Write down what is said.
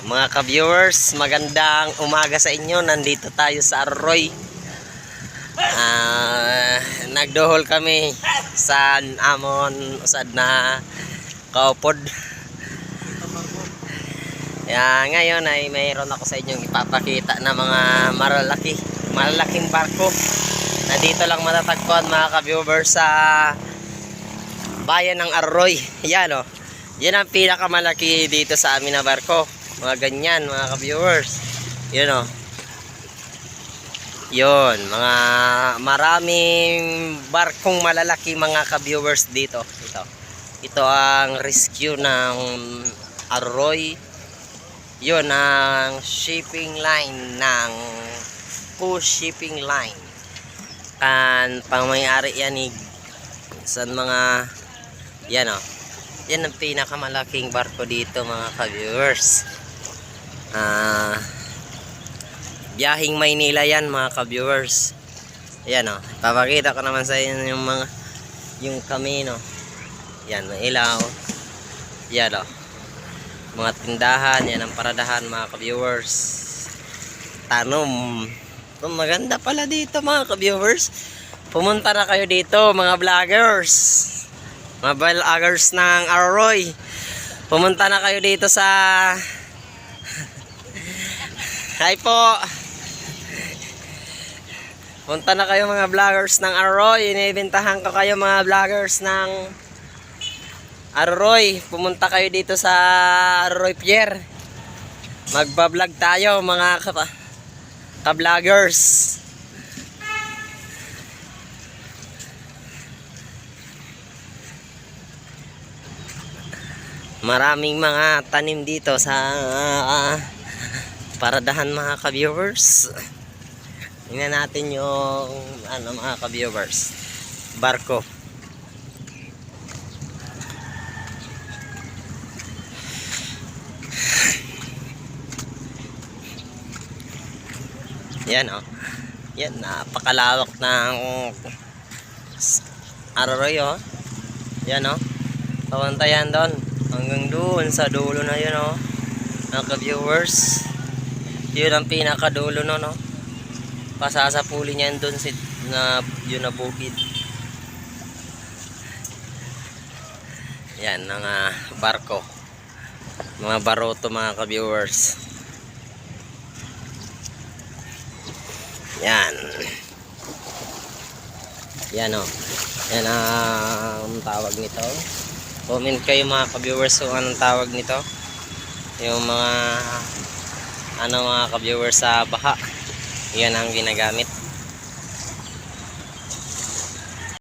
Mga ka-viewers, magandang umaga sa inyo. Nandito tayo sa Arroy. Nagdohol kami sa amon usad na kaupod. Ngayon ay mayroon ako sa inyong ipapakita na mga malalaking barko. Nandito lang matatagpuan mga ka-viewers sa bayan ng Arroy. Yan o. Yan ang pinakamalaki dito sa amin na barko. Mga ganyan mga ka-viewers. Yun o. Yun. Mga maraming barkong malalaki mga ka-viewers dito. Ito ang rescue ng Arroy. Yun ang shipping line ng cruise shipping line. Pangmayari yan sa mga yan o. Yan ang pinakamalaking barko dito mga ka-viewers. Biyahing Maynila yan mga ka-viewers. Yan o. Papakita ko naman sa inyo yung kamino. Yan, may ilaw. Yan o. Mga tindahan, yan ang paradahan mga ka-viewers. Tanom. Maganda pala dito mga ka-viewers. Pumunta na kayo dito mga vloggers. Mga vloggers ng Arroy. Pumunta na kayo dito sa Hi po. Punta na kayo mga vloggers ng Arroy. Inibentahan ko kayo mga vloggers ng Arroy. Pumunta kayo dito sa Arroy Pier. Magba-vlog tayo mga ka-vloggers. Maraming mga tanim dito sa paradahan mga ka-viewers. Tingnan natin yung mga ka-viewers. Barko. Yan o. Yan, napakalawak ng Arroy o. Yan o. Pawantayan doon. Hanggang doon sa dulo na yun o. Mga ka-viewers. Yun ang pinakadulo no. Pasasapuli niyan doon yun na bukid. Yan ang barko. Mga baroto mga ka-viewers. Yan. Yan o. Yan ang tawag nito. Comment kayo mga ka-viewers kung anong tawag nito. Yung mga ka-viewers sa baha. Yan ang ginagamit.